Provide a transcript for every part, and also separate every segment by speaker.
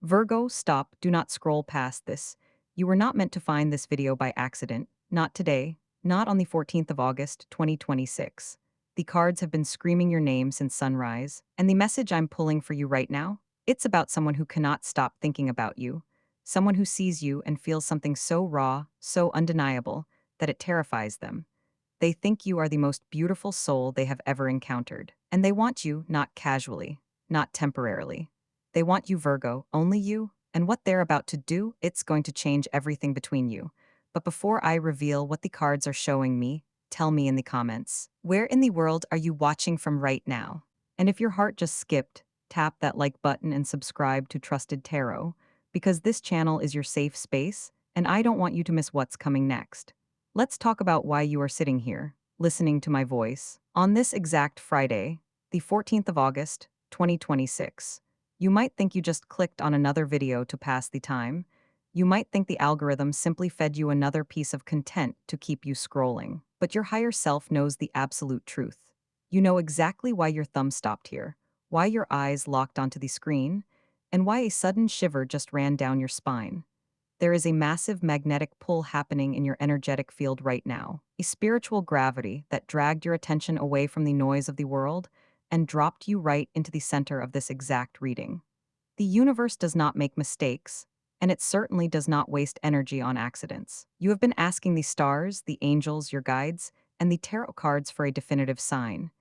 Speaker 1: Virgo, stop, do not scroll past this. You were not meant to find this video by accident, not today, not on the 14th of August, 2026. The cards have been screaming your name since sunrise, and the message I'm pulling for you right now, it's about someone who cannot stop thinking about you, someone who sees you and feels something so raw, so undeniable, that it terrifies them. They think you are the most beautiful soul they have ever encountered, and they want you not casually, not temporarily. They want you, Virgo, only you, and what they're about to do, it's going to change everything between you. But before I reveal what the cards are showing me, tell me in the comments, where in the world are you watching from right now? And if your heart just skipped, tap that like button and subscribe to Trusted Tarot, because this channel is your safe space, and I don't want you to miss what's coming next. Let's talk about why you are sitting here, listening to my voice, on this exact Friday, the 14th of August, 2026. You might think you just clicked on another video to pass the time. You might think the algorithm simply fed you another piece of content to keep you scrolling. But your higher self knows the absolute truth. You know exactly why your thumb stopped here, why your eyes locked onto the screen, and why a sudden shiver just ran down your spine. There is a massive magnetic pull happening in your energetic field right now, a spiritual gravity that dragged your attention away from the noise of the world and dropped you right into the center of this exact reading. The universe does not make mistakes, and it certainly does not waste energy on accidents. You have been asking the stars, the angels, your guides, and the tarot cards for a definitive sign.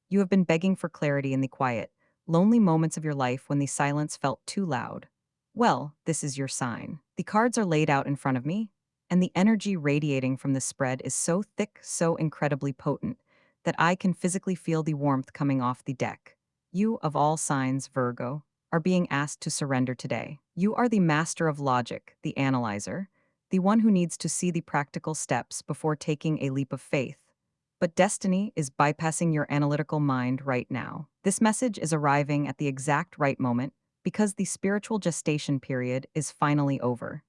Speaker 1: You have been begging for clarity in the quiet, lonely moments of your life when the silence felt too loud. Well, this is your sign. The cards are laid out in front of me, and the energy radiating from this spread is so thick, so incredibly potent, that I can physically feel the warmth coming off the deck. You, of all signs, Virgo, are being asked to surrender today. You are the master of logic, the analyzer, the one who needs to see the practical steps before taking a leap of faith. But destiny is bypassing your analytical mind right now. This message is arriving at the exact right moment because the spiritual gestation period is finally over.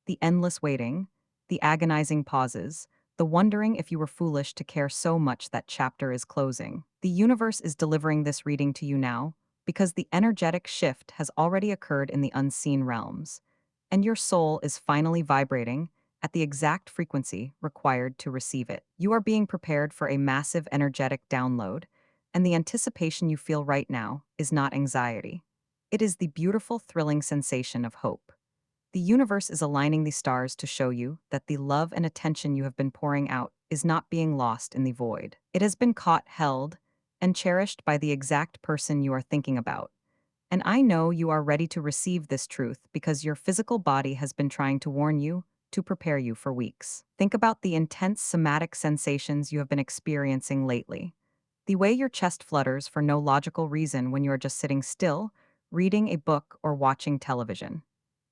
Speaker 1: The endless waiting, the agonizing pauses, the wondering if you were foolish to care so much that chapter is closing. The universe is delivering this reading to you now because the energetic shift has already occurred in the unseen realms, and your soul is finally vibrating at the exact frequency required to receive it. You are being prepared for a massive energetic download, and the anticipation you feel right now is not anxiety. It is the beautiful, thrilling sensation of hope. The universe is aligning the stars to show you that the love and attention you have been pouring out is not being lost in the void. It has been caught, held, and cherished by the exact person you are thinking about. And I know you are ready to receive this truth because your physical body has been trying to warn you, to prepare you for weeks. Think about the intense somatic sensations you have been experiencing lately. The way your chest flutters for no logical reason when you are just sitting still, reading a book or watching television.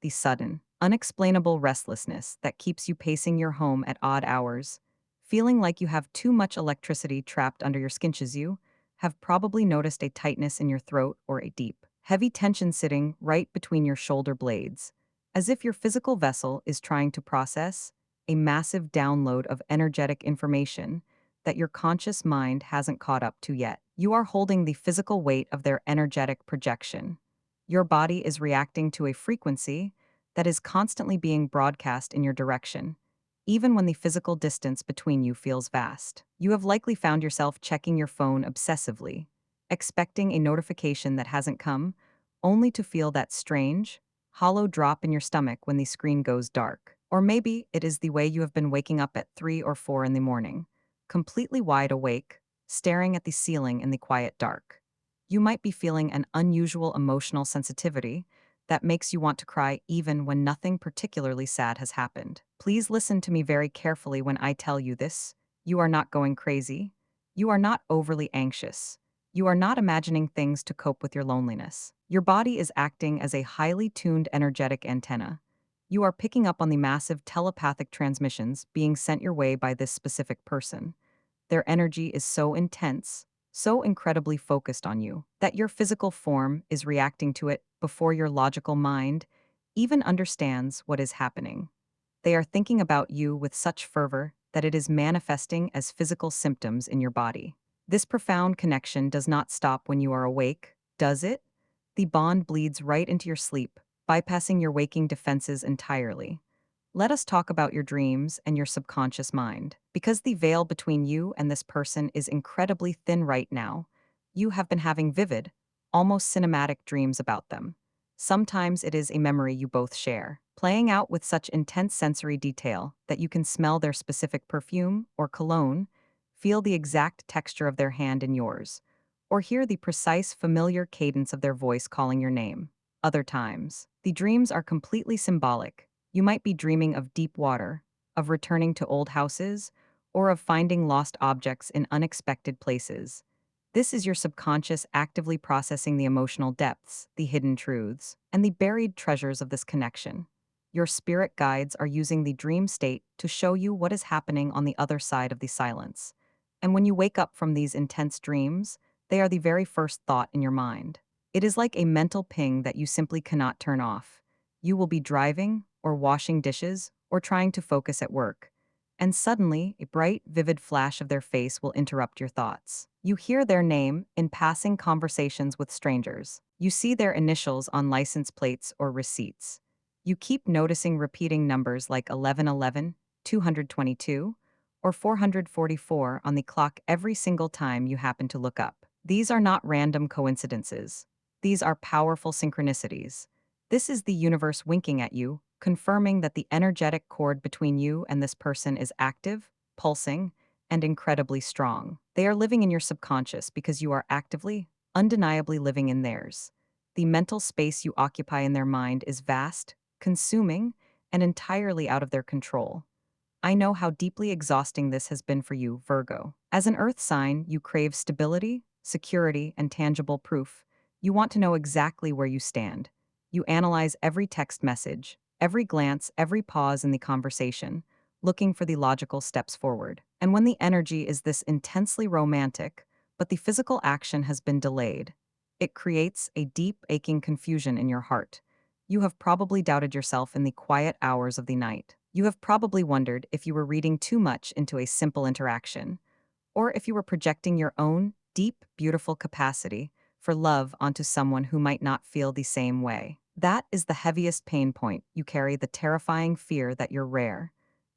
Speaker 1: The sudden, unexplainable restlessness that keeps you pacing your home at odd hours, feeling like you have too much electricity trapped under your skin. You have probably noticed a tightness in your throat or a deep, heavy tension sitting right between your shoulder blades, as if your physical vessel is trying to process a massive download of energetic information that your conscious mind hasn't caught up to yet. You are holding the physical weight of their energetic projection. Your body is reacting to a frequency that is constantly being broadcast in your direction, even when the physical distance between you feels vast. You have likely found yourself checking your phone obsessively, expecting a notification that hasn't come, only to feel that strange, hollow drop in your stomach when the screen goes dark. Or maybe it is the way you have been waking up at 3 or 4 in the morning, completely wide awake, staring at the ceiling in the quiet dark. You might be feeling an unusual emotional sensitivity that makes you want to cry even when nothing particularly sad has happened. Please listen to me very carefully when I tell you this. You are not going crazy. You are not overly anxious. You are not imagining things to cope with your loneliness. Your body is acting as a highly tuned energetic antenna. You are picking up on the massive telepathic transmissions being sent your way by this specific person. Their energy is so intense, so incredibly focused on you, that your physical form is reacting to it before your logical mind even understands what is happening. They are thinking about you with such fervor that it is manifesting as physical symptoms in your body. This profound connection does not stop when you are awake, does it? The bond bleeds right into your sleep, bypassing your waking defenses entirely. Let us talk about your dreams and your subconscious mind. Because the veil between you and this person is incredibly thin right now, you have been having vivid, almost cinematic dreams about them. Sometimes it is a memory you both share, playing out with such intense sensory detail that you can smell their specific perfume or cologne, feel the exact texture of their hand in yours, or hear the precise, familiar cadence of their voice calling your name. Other times, the dreams are completely symbolic. You might be dreaming of deep water, of returning to old houses, or of finding lost objects in unexpected places. This is your subconscious actively processing the emotional depths, the hidden truths, and the buried treasures of this connection. Your spirit guides are using the dream state to show you what is happening on the other side of the silence. And when you wake up from these intense dreams, they are the very first thought in your mind. It is like a mental ping that you simply cannot turn off. You will be driving, or washing dishes, or trying to focus at work. And suddenly, a bright, vivid flash of their face will interrupt your thoughts. You hear their name in passing conversations with strangers. You see their initials on license plates or receipts. You keep noticing repeating numbers like 1111, 222, or 444 on the clock every single time you happen to look up. These are not random coincidences. These are powerful synchronicities. This is the universe winking at you, confirming that the energetic cord between you and this person is active, pulsing, and incredibly strong. They are living in your subconscious because you are actively, undeniably living in theirs. The mental space you occupy in their mind is vast, consuming, and entirely out of their control. I know how deeply exhausting this has been for you, Virgo. As an earth sign, you crave stability, security, and tangible proof. You want to know exactly where you stand. You analyze every text message, every glance, every pause in the conversation, looking for the logical steps forward. And when the energy is this intensely romantic, but the physical action has been delayed, it creates a deep, aching confusion in your heart. You have probably doubted yourself in the quiet hours of the night. You have probably wondered if you were reading too much into a simple interaction, or if you were projecting your own deep, beautiful capacity for love onto someone who might not feel the same way. That is the heaviest pain point. You carry the terrifying fear that you're rare.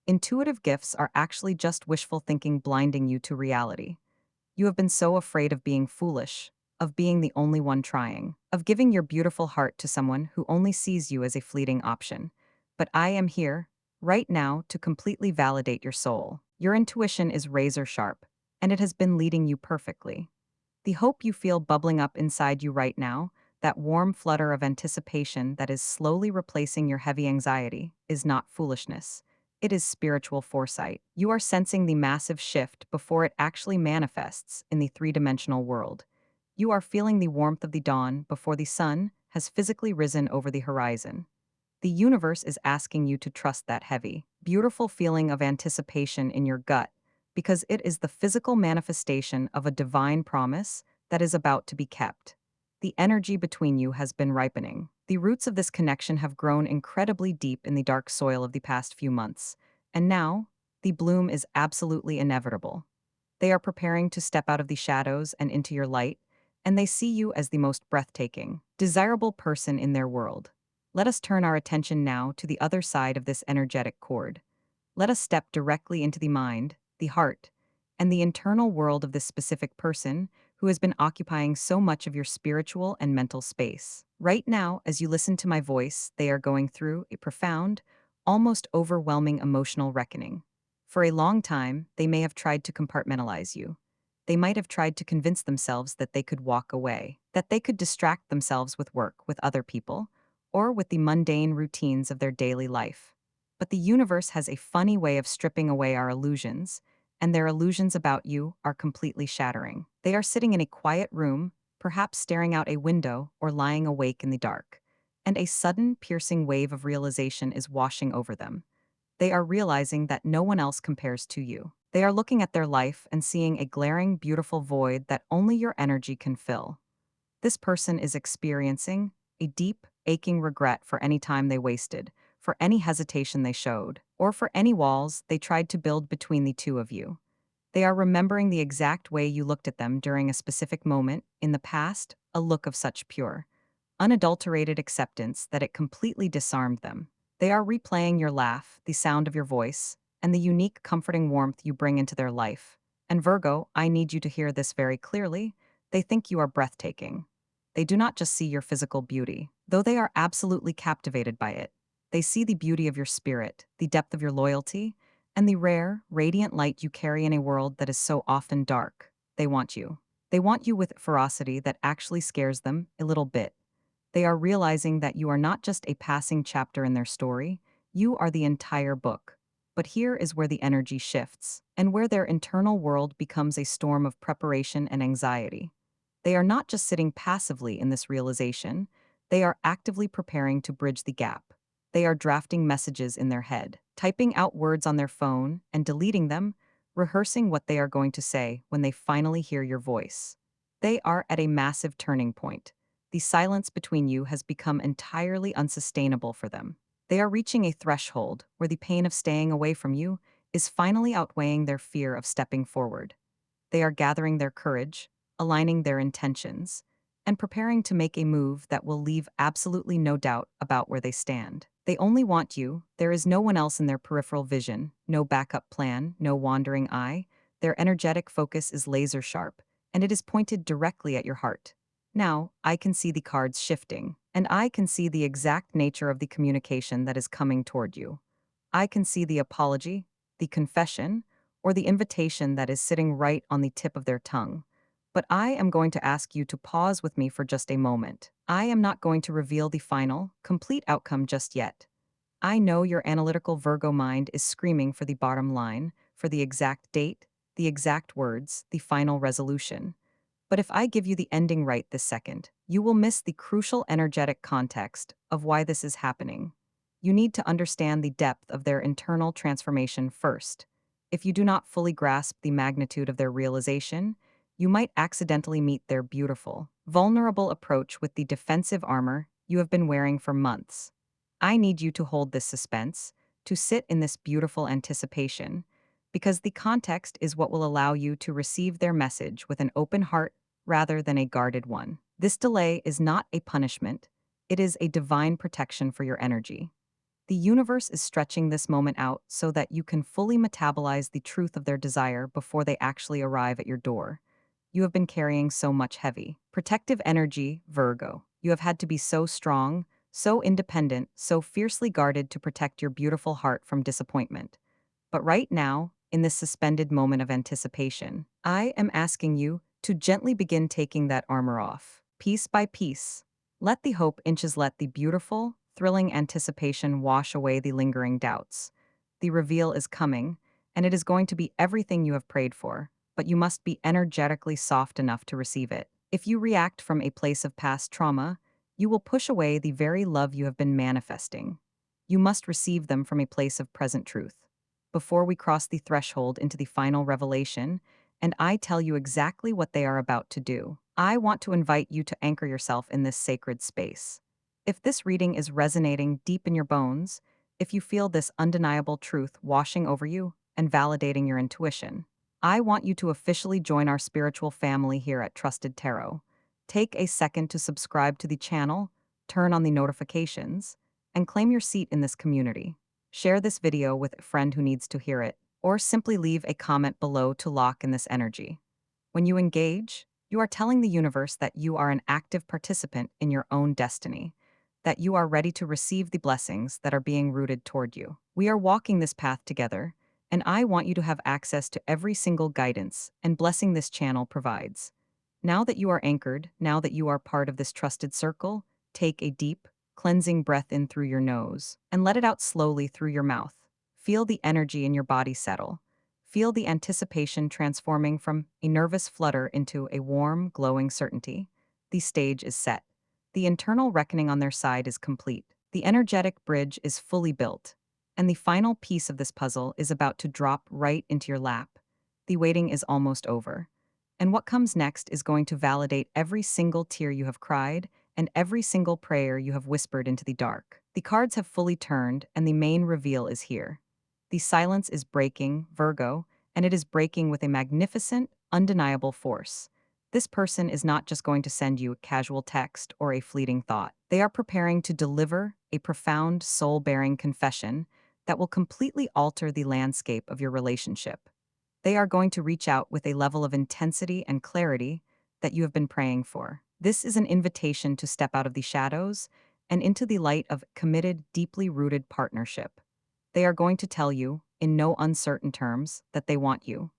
Speaker 1: Intuitive gifts are actually just wishful thinking blinding you to reality. You have been so afraid of being foolish, of being the only one trying, of giving your beautiful heart to someone who only sees you as a fleeting option. But I am here, right now, to completely validate your soul. Your intuition is razor sharp, and it has been leading you perfectly. The hope you feel bubbling up inside you right now, that warm flutter of anticipation that is slowly replacing your heavy anxiety, is not foolishness. It is spiritual foresight. You are sensing the massive shift before it actually manifests in the three-dimensional world. You are feeling the warmth of the dawn before the sun has physically risen over the horizon. The universe is asking you to trust that heavy, beautiful feeling of anticipation in your gut, because it is the physical manifestation of a divine promise that is about to be kept. The energy between you has been ripening. The roots of this connection have grown incredibly deep in the dark soil of the past few months, and now, the bloom is absolutely inevitable. They are preparing to step out of the shadows and into your light, and they see you as the most breathtaking, desirable person in their world. Let us turn our attention now to the other side of this energetic cord. Let us step directly into the mind, the heart, and the internal world of this specific person who has been occupying so much of your spiritual and mental space. Right now, as you listen to my voice, they are going through a profound, almost overwhelming emotional reckoning. For a long time, they may have tried to compartmentalize you. They might have tried to convince themselves that they could walk away, that they could distract themselves with work, with other people, or with the mundane routines of their daily life. But the universe has a funny way of stripping away our illusions, and their illusions about you are completely shattering. They are sitting in a quiet room, perhaps staring out a window or lying awake in the dark, and a sudden, piercing wave of realization is washing over them. They are realizing that no one else compares to you. They are looking at their life and seeing a glaring, beautiful void that only your energy can fill. This person is experiencing a deep, aching regret for any time they wasted, for any hesitation they showed, or for any walls they tried to build between the two of you. They are remembering the exact way you looked at them during a specific moment in the past, a look of such pure, unadulterated acceptance that it completely disarmed them. They are replaying your laugh, the sound of your voice, and the unique, comforting warmth you bring into their life. And Virgo, I need you to hear this very clearly. They think you are breathtaking. They do not just see your physical beauty, though they are absolutely captivated by it. They see the beauty of your spirit, the depth of your loyalty, and the rare, radiant light you carry in a world that is so often dark. They want you. They want you with ferocity that actually scares them a little bit. They are realizing that you are not just a passing chapter in their story, you are the entire book. But here is where the energy shifts, and where their internal world becomes a storm of preparation and anxiety. They are not just sitting passively in this realization, they are actively preparing to bridge the gap. They are drafting messages in their head, typing out words on their phone and deleting them, rehearsing what they are going to say when they finally hear your voice. They are at a massive turning point. The silence between you has become entirely unsustainable for them. They are reaching a threshold where the pain of staying away from you is finally outweighing their fear of stepping forward. They are gathering their courage, aligning their intentions, and preparing to make a move that will leave absolutely no doubt about where they stand. They only want you, there is no one else in their peripheral vision, no backup plan, no wandering eye. Their energetic focus is laser sharp, and it is pointed directly at your heart. Now, I can see the cards shifting, and I can see the exact nature of the communication that is coming toward you. I can see the apology, the confession, or the invitation that is sitting right on the tip of their tongue. But I am going to ask you to pause with me for just a moment. I am not going to reveal the final, complete outcome just yet. I know your analytical Virgo mind is screaming for the bottom line, for the exact date, the exact words, the final resolution. But if I give you the ending right this second, you will miss the crucial energetic context of why this is happening. You need to understand the depth of their internal transformation first. If you do not fully grasp the magnitude of their realization, you might accidentally meet their beautiful, vulnerable approach with the defensive armor you have been wearing for months. I need you to hold this suspense, to sit in this beautiful anticipation, because the context is what will allow you to receive their message with an open heart rather than a guarded one. This delay is not a punishment, it is a divine protection for your energy. The universe is stretching this moment out so that you can fully metabolize the truth of their desire before they actually arrive at your door. You have been carrying so much heavy, protective energy, Virgo. You have had to be so strong, so independent, so fiercely guarded to protect your beautiful heart from disappointment. But right now, in this suspended moment of anticipation, I am asking you to gently begin taking that armor off, piece by piece. Let the hope inches, let the beautiful, thrilling anticipation wash away the lingering doubts. The reveal is coming, and it is going to be everything you have prayed for, but you must be energetically soft enough to receive it. If you react from a place of past trauma, you will push away the very love you have been manifesting. You must receive them from a place of present truth. Before we cross the threshold into the final revelation, and I tell you exactly what they are about to do, I want to invite you to anchor yourself in this sacred space. If this reading is resonating deep in your bones, if you feel this undeniable truth washing over you and validating your intuition, I want you to officially join our spiritual family here at Trusted Tarot. Take a second to subscribe to the channel, turn on the notifications, and claim your seat in this community. Share this video with a friend who needs to hear it, or simply leave a comment below to lock in this energy. When you engage, you are telling the universe that you are an active participant in your own destiny, that you are ready to receive the blessings that are being rooted toward you. We are walking this path together, and I want you to have access to every single guidance and blessing this channel provides. Now that you are anchored, now that you are part of this trusted circle, take a deep, cleansing breath in through your nose and let it out slowly through your mouth. Feel the energy in your body settle. Feel the anticipation transforming from a nervous flutter into a warm, glowing certainty. The stage is set. The internal reckoning on their side is complete. The energetic bridge is fully built. And the final piece of this puzzle is about to drop right into your lap. The waiting is almost over. And what comes next is going to validate every single tear you have cried and every single prayer you have whispered into the dark. The cards have fully turned, and the main reveal is here. The silence is breaking, Virgo, and it is breaking with a magnificent, undeniable force. This person is not just going to send you a casual text or a fleeting thought. They are preparing to deliver a profound, soul bearing confession that will completely alter the landscape of your relationship. They are going to reach out with a level of intensity and clarity that you have been praying for. This is an invitation to step out of the shadows and into the light of committed, deeply rooted partnership. They are going to tell you, in no uncertain terms, that they want you.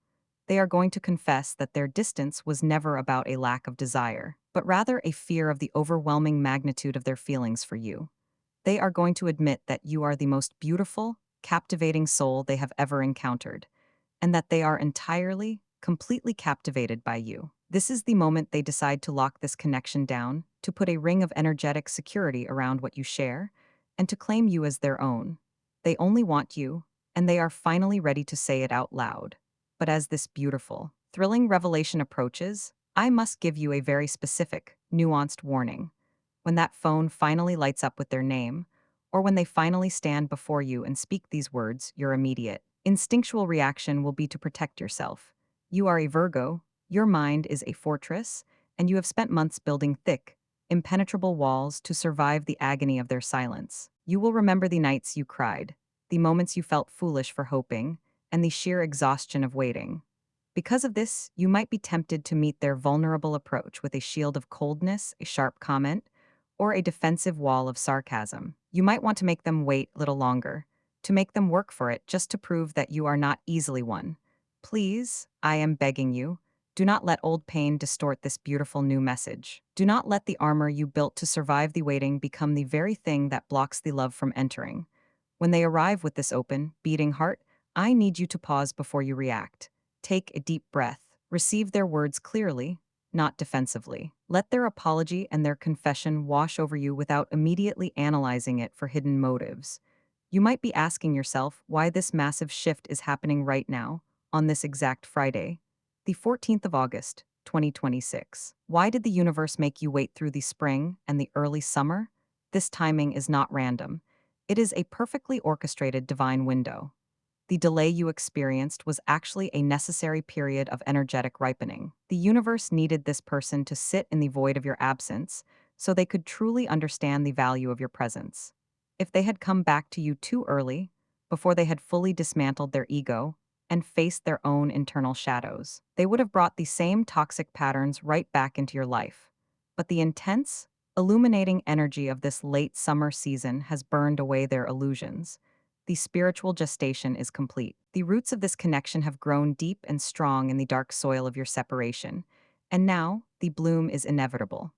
Speaker 1: They are going to confess that their distance was never about a lack of desire, but rather a fear of the overwhelming magnitude of their feelings for you. They are going to admit that you are the most beautiful, captivating soul they have ever encountered, and that they are entirely, completely captivated by you. This is the moment they decide to lock this connection down, to put a ring of energetic security around what you share, and to claim you as their own. They only want you, and they are finally ready to say it out loud. But as this beautiful, thrilling revelation approaches, I must give you a very specific, nuanced warning. When that phone finally lights up with their name, or when they finally stand before you and speak these words, your immediate, instinctual reaction will be to protect yourself. You are a Virgo, your mind is a fortress, and you have spent months building thick, impenetrable walls to survive the agony of their silence. You will remember the nights you cried, the moments you felt foolish for hoping, and the sheer exhaustion of waiting. Because of this, you might be tempted to meet their vulnerable approach with a shield of coldness, a sharp comment, or a defensive wall of sarcasm. You might want to make them wait a little longer, to make them work for it just to prove that you are not easily won. Please, I am begging you, do not let old pain distort this beautiful new message. Do not let the armor you built to survive the waiting become the very thing that blocks the love from entering. When they arrive with this open, beating heart, I need you to pause before you react. Take a deep breath. Receive their words clearly, not defensively. Let their apology and their confession wash over you without immediately analyzing it for hidden motives. You might be asking yourself why this massive shift is happening right now, on this exact Friday, the 14th of August, 2026. Why did the universe make you wait through the spring and the early summer? This timing is not random. It is a perfectly orchestrated divine window. The delay you experienced was actually a necessary period of energetic ripening. The universe needed this person to sit in the void of your absence so they could truly understand the value of your presence. If they had come back to you too early, before they had fully dismantled their ego and faced their own internal shadows, they would have brought the same toxic patterns right back into your life. But the intense, illuminating energy of this late summer season has burned away their illusions. The spiritual gestation is complete. The roots of this connection have grown deep and strong in the dark soil of your separation, and now the bloom is inevitable.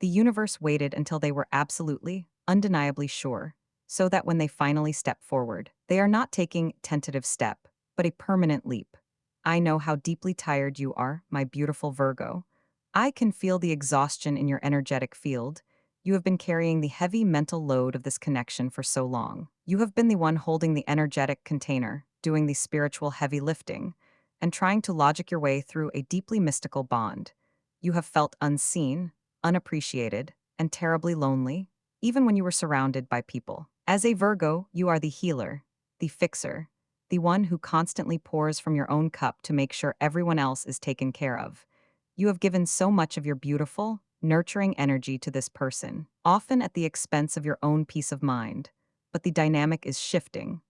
Speaker 1: The universe waited until they were absolutely, undeniably sure, so that when they finally step forward, they are not taking tentative step, but a permanent leap. I know how deeply tired you are, my beautiful Virgo. I can feel the exhaustion in your energetic field. You have been carrying the heavy mental load of this connection for so long. You have been the one holding the energetic container, doing the spiritual heavy lifting, and trying to logic your way through a deeply mystical bond. You have felt unseen, unappreciated, and terribly lonely, even when you were surrounded by people. As a Virgo, you are the healer, the fixer, the one who constantly pours from your own cup to make sure everyone else is taken care of. You have given so much of your beautiful, nurturing energy to this person, often at the expense of your own peace of mind. But the dynamic is shifting.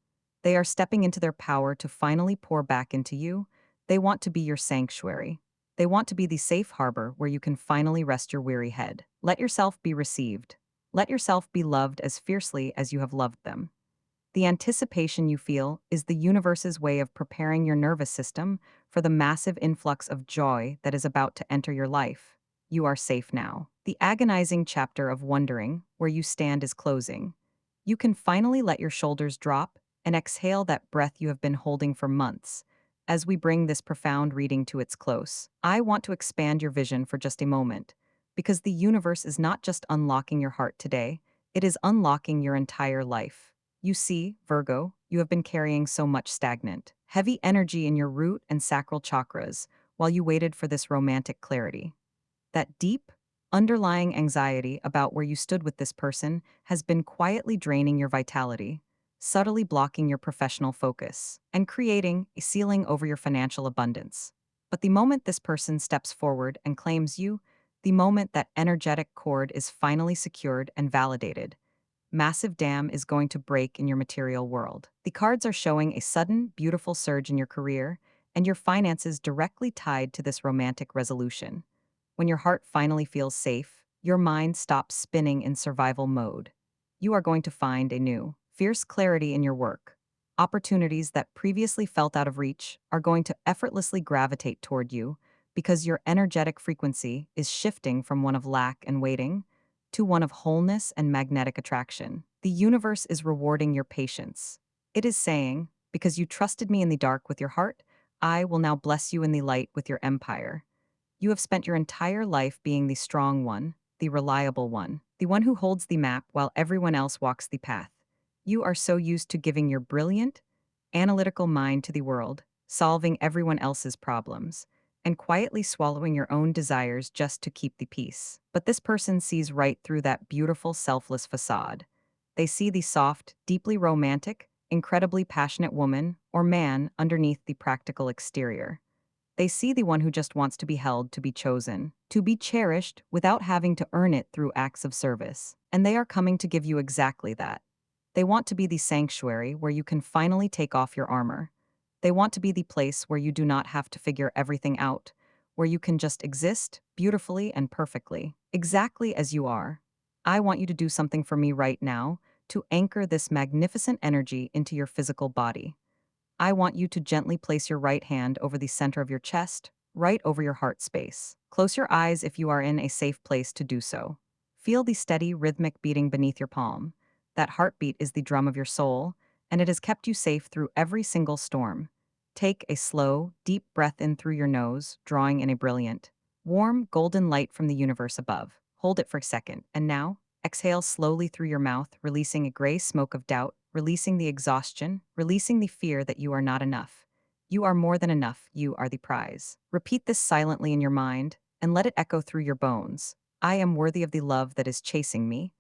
Speaker 1: They are stepping into their power to finally pour back into you. They want to be your sanctuary. They want to be the safe harbor where you can finally rest your weary head. Let yourself be received. Let yourself be loved as fiercely as you have loved them. The anticipation you feel is the universe's way of preparing your nervous system for the massive influx of joy that is about to enter your life. You are safe now. The agonizing chapter of wondering where you stand is closing. You can finally let your shoulders drop and exhale that breath you have been holding for months. As we bring this profound reading to its close, I want to expand your vision for just a moment, because the universe is not just unlocking your heart today, it is unlocking your entire life. You see, Virgo, you have been carrying so much stagnant, heavy energy in your root and sacral chakras while you waited for this romantic clarity. That deep, underlying anxiety about where you stood with this person has been quietly draining your vitality, subtly blocking your professional focus, and creating a ceiling over your financial abundance. But the moment this person steps forward and claims you, the moment that energetic cord is finally secured and validated, massive dam is going to break in your material world. The cards are showing a sudden, beautiful surge in your career, and your finances directly tied to this romantic resolution. When your heart finally feels safe, your mind stops spinning in survival mode. You are going to find a new, fierce clarity in your work. Opportunities that previously felt out of reach are going to effortlessly gravitate toward you because your energetic frequency is shifting from one of lack and waiting to one of wholeness and magnetic attraction. The universe is rewarding your patience. It is saying, because you trusted me in the dark with your heart, I will now bless you in the light with your empire. You have spent your entire life being the strong one, the reliable one, the one who holds the map while everyone else walks the path. You are so used to giving your brilliant, analytical mind to the world, solving everyone else's problems, and quietly swallowing your own desires just to keep the peace. But this person sees right through that beautiful, selfless facade. They see the soft, deeply romantic, incredibly passionate woman or man underneath the practical exterior. They see the one who just wants to be held, to be chosen, to be cherished without having to earn it through acts of service. And they are coming to give you exactly that. They want to be the sanctuary where you can finally take off your armor. They want to be the place where you do not have to figure everything out, where you can just exist beautifully and perfectly, exactly as you are. I want you to do something for me right now to anchor this magnificent energy into your physical body. I want you to gently place your right hand over the center of your chest, right over your heart space. Close your eyes if you are in a safe place to do so. Feel the steady, rhythmic beating beneath your palm. That heartbeat is the drum of your soul, and it has kept you safe through every single storm. Take a slow, deep breath in through your nose, drawing in a brilliant, warm, golden light from the universe above. Hold it for a second, and now, exhale slowly through your mouth, releasing a gray smoke of doubt, releasing the exhaustion, releasing the fear that you are not enough. You are more than enough, you are the prize. Repeat this silently in your mind, and let it echo through your bones. I am worthy of the love that is chasing me.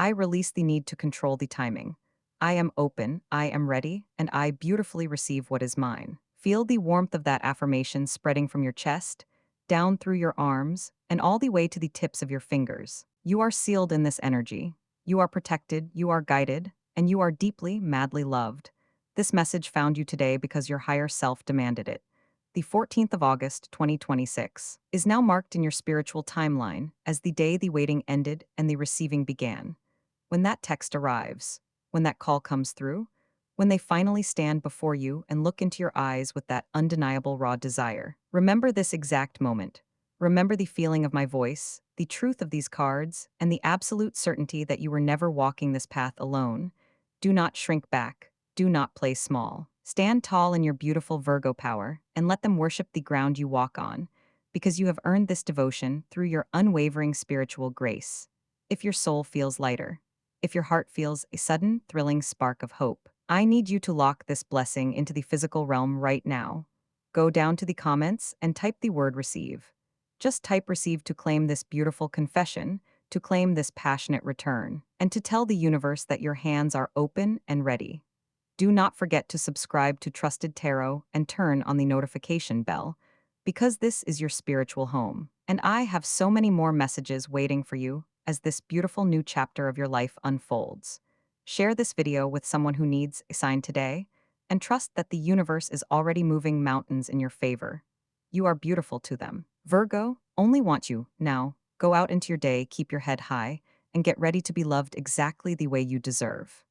Speaker 1: I release the need to control the timing. I am open, I am ready, and I beautifully receive what is mine. Feel the warmth of that affirmation spreading from your chest, down through your arms, and all the way to the tips of your fingers. You are sealed in this energy. You are protected, you are guided, and you are deeply, madly loved. This message found you today because your higher self demanded it. The 14th of August, 2026, is now marked in your spiritual timeline as the day the waiting ended and the receiving began. When that text arrives, when that call comes through, when they finally stand before you and look into your eyes with that undeniable raw desire, remember this exact moment. Remember the feeling of my voice, the truth of these cards, and the absolute certainty that you were never walking this path alone. Do not shrink back. Do not play small. Stand tall in your beautiful Virgo power and let them worship the ground you walk on, because you have earned this devotion through your unwavering spiritual grace. If your soul feels lighter, if your heart feels a sudden, thrilling spark of hope, I need you to lock this blessing into the physical realm right now. Go down to the comments and type the word receive. Just type receive to claim this beautiful confession, to claim this passionate return, and to tell the universe that your hands are open and ready. Do not forget to subscribe to Trusted Tarot and turn on the notification bell, because this is your spiritual home. And I have so many more messages waiting for you as this beautiful new chapter of your life unfolds. Share this video with someone who needs a sign today, and trust that the universe is already moving mountains in your favor. You are beautiful to them. Virgo only want you. Now, go out into your day, keep your head high, and get ready to be loved exactly the way you deserve.